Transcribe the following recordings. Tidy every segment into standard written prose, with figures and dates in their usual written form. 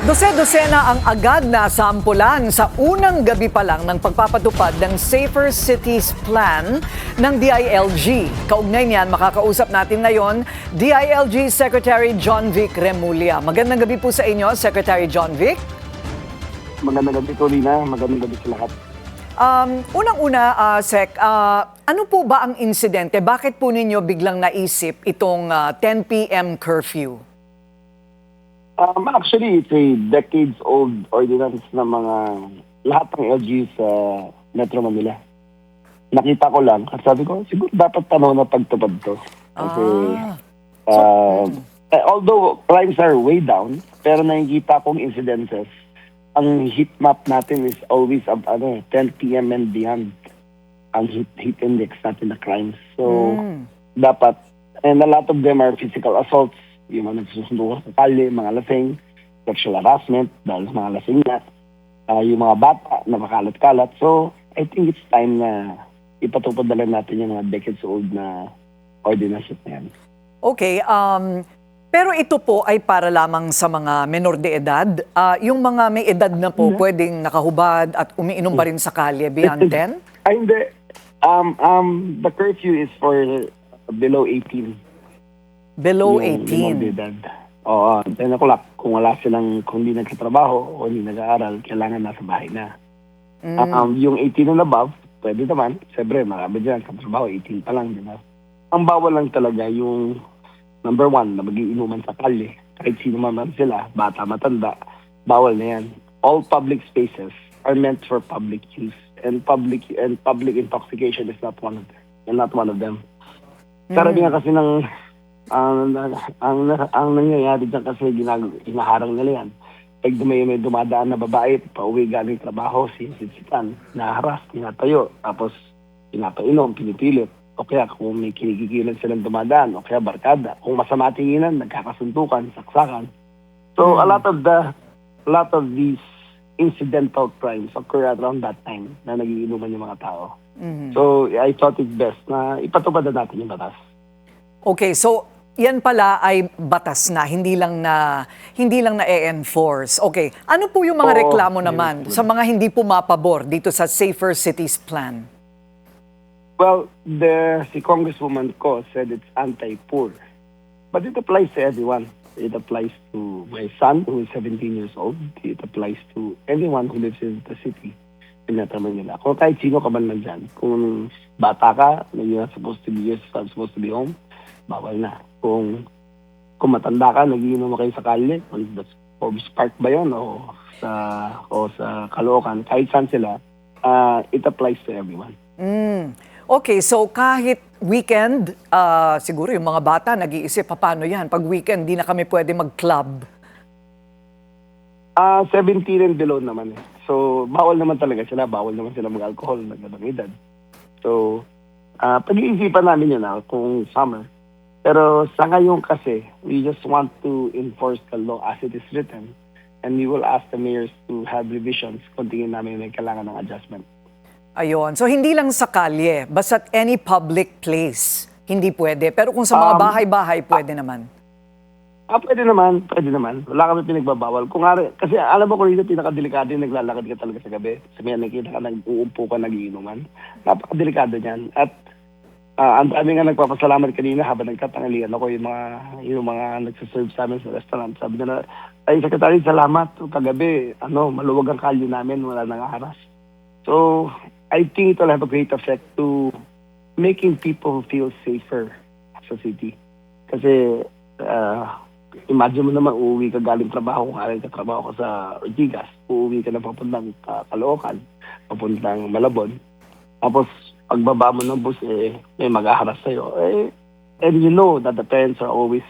Dose-dosena ang agad na sampulan sa unang gabi pa lang ng pagpapatupad ng Safer Cities Plan ng DILG. Kaugnay niyan, makakausap natin ngayon DILG Secretary John Vic Remulla. Magandang gabi po sa inyo, Secretary John Vic. Magandang gabi po, Lina. Magandang gabi sa lahat. Unang-una, Sec, ano po ba ang insidente? Bakit po ninyo biglang naisip itong 10 p.m. curfew? Actually, it's a decades-old ordinance ng mga lahat ng LG sa Metro Manila. Nakita ko lang, at sabi ko, siguro dapat tanong na pagtupad to. Kasi, although crimes are way down, pero nakikita kong incidences, ang heat map natin is always 10 p.m. and beyond ang heat index natin na crimes. So, dapat, and a lot of them are physical assaults, yung mga nagsusundo sa kalye, mga lasing, sexual harassment, dahil sa mga lasing na, yung mga bata na makalat-kalat. So, I think it's time na ipatupad na lang natin yung mga decades-old na ordinances na yan. Okay, pero ito po ay para lamang sa mga menor de edad. Yung mga may edad na po, pwedeng nakahubad at umiinom pa rin sa kalye beyond 10? Ay, hindi. The curfew is for below 18. Below Yung 18? edad. Oo, 10 o'clock. Kung wala silang, kung hindi nagkatrabaho o hindi nag-aaral, kailangan nasa bahay na. Yung 18 and above, pwede naman. Siyempre, marami dyan, katrabaho, 18 pa lang, di ba? Ang bawal lang talaga yung number 1, na mag-iinuman sa kalye. Kahit sino man sila, bata, matanda, bawal na yan. All public spaces are meant for public use. And public intoxication is not one of them. And not one of them. Karamihan kasi ng ang nangyayari dyan kasi hinaharang nila yan. Pag may dumadaan na babae, pauwi galing trabaho, sinisitan, naharas, tinatayo, tapos pinapainom, pinipilit. O kaya kung may kinikikilan silang dumadaan, o kaya barkada. Kung masama tinginan, nagkakasuntukan, saksakan. So a lot of these incidental crimes occur around that time na nagiinuman yung mga tao. So I thought it best na ipatupad na natin yung batas. Okay, so yan pala ay batas na, hindi lang na-enforce. Okay, ano po yung mga reklamo naman sa mga hindi pumapabor dito sa Safer Cities Plan? Well, si Congresswoman Ko said it's anti-poor. But it applies to everyone. It applies to my son, who is 17 years old. It applies to anyone who lives in the city. Pinataman nila. Kung kahit sino ka man dyan, kung bata ka, you're not supposed to be home, bawal na. Kung matanda ka, nagiinom kayo sa kalye, Forbes Park ba yun, o sa Caloocan, kahit saan sila, it applies to everyone. Okay, so kahit weekend, siguro yung mga bata nag-iisip, paano yan? Pag weekend, di na kami pwede mag-club. 17 and below naman eh. So, bawal naman talaga sila. Bawal naman sila mag-alcohol, nagdadang edad. So, pag-iisipan namin yun kung summer. Pero sa ngayon kasi, we just want to enforce the law as it is written. And we will ask the mayors to have revisions kung tingin namin may kailangan ng adjustment. Ayun. So, hindi lang sa kalye, basta't any public place, hindi pwede. Pero kung sa mga bahay-bahay, pwede naman. Pwede naman. Wala kami pinagbabawal. Kasi alam mo kung dito pinakadelikado yung naglalakad ka talaga sa gabi. Sabihan, nakita ka, nag-uupo ka, nagiinuman. Napakadelikado niyan. At ang dami nga nagpapasalamat kanina habang nagkatangalian ako yung mga nagsaserve sa amin sa restaurant. Sabi nila, ay Secretary, salamat. Kagabi, maluwag ang kalye namin, wala nang haras. So, I think it will have a great effect to making people feel safer sa city. Kasi, imagine mo naman, uuwi ka galing trabaho, kung aling ka trabaho ka sa Ortigas, uuwi ka na papuntang Caloocan, papuntang Malabon. Tapos, pagbaba mo ng bus, may mag-aharas sa'yo. And you know that the parents are always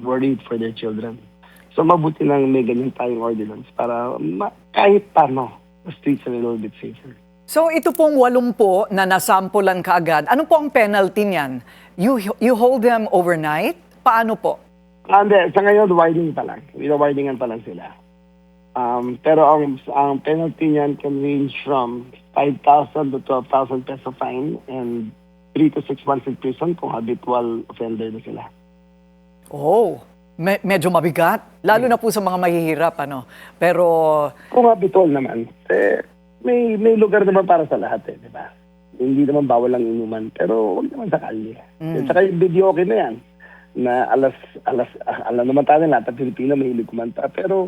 worried for their children. So, mabuti nang may ganyan tayong ordinance para kahit paano, the streets are a little bit safer. So, ito pong 80 na nasampulan kaagad, ano po ang penalty niyan? You hold them overnight? Paano po? Hindi, sa ngayon, warning pa lang. Warningan pa lang sila. Pero ang penalty niyan can range from 5,000 to 12,000 peso fine and 3 to 6 months in prison kung habitual offender na sila. Oh, Medyo mabigat, lalo na po sa mga mahihirap, ano. Pero, Kung habitual naman, may lugar naman para sa lahat di ba? Hindi naman bawal ang inuman, pero huwag naman sa kalye. At saka yung video okay na yan, na alam naman tayo lahat at Pilipino mahilig kumanta, pero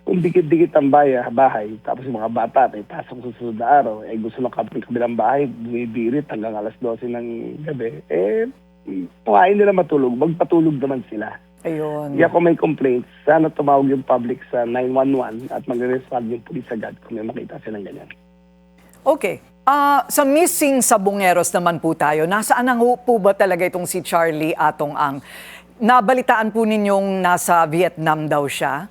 kung dikit-dikit ang bahay, tapos yung mga bata, may pasok sa susunod na araw, gusto ng kabilang bahay, bumibirit hanggang alas 12 ng gabi, tumain nila matulog, magpatulog naman sila. ayun. Kaya kung may complaints, sana tumawag yung public sa 911 at magre-respond yung police agad kung may makita silang ganyan. Okay. Sa missing sabongeros naman po tayo, nasaan na po ba talaga itong si Charlie Atong Ang? Nabalitaan po ninyong nasa Vietnam daw siya?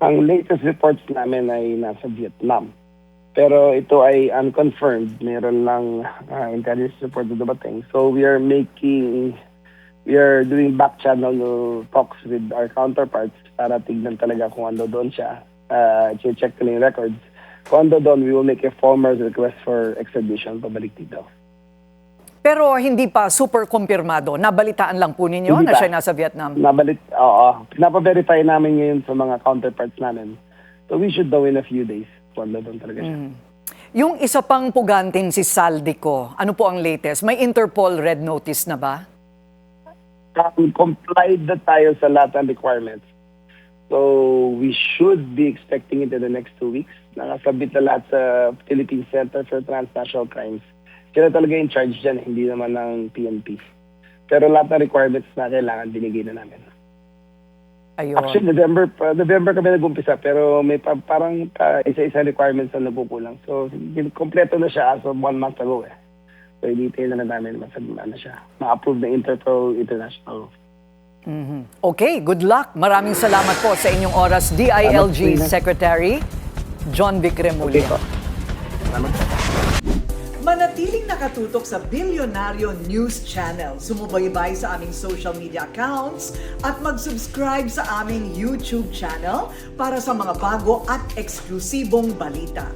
Ang latest reports namin ay nasa Vietnam. Pero ito ay unconfirmed. Meron lang intelligence report na dumating. So we are doing back channel talks with our counterparts para tignan talaga kung ano doon siya. Check ko yung records. Kung ano doon, we will make a formal request for extradition pabalik dito. Pero hindi pa super kumpirmado. Nabalitaan lang po ninyo Hindi na pa. siya nasa Vietnam? Oo. Pinapa-verify namin ngayon sa mga counterparts namin. So we should know in a few days kung ano doon talaga siya. Yung isa pang pugantin, si Saldico, ano po ang latest? May Interpol red notice na ba? Complied na tayo sa lahat ng requirements. So we should be expecting it in the next 2 weeks. Nakasabit na lahat sa Philippine Center for Transnational Crimes. Sila talaga in charge dyan, hindi naman ng PNP. Pero lahat ng requirements na kailangan, binigay na namin. Ayun. Actually, November kami nag-umpisa, pero may parang isa-isa requirements na napukulang. So, kompleto na siya as of 1 month ago. So, i-detail na namin siya. Ma-approve na Interpol International. Okay, good luck. Maraming salamat po sa inyong oras. DILG Secretary John Vic Remulla. Okay po. Salamat po. Manatiling nakatutok sa Bilyonaryo News Channel. Sumubaybay sa aming social media accounts at mag-subscribe sa aming YouTube channel para sa mga bago at eksklusibong balita.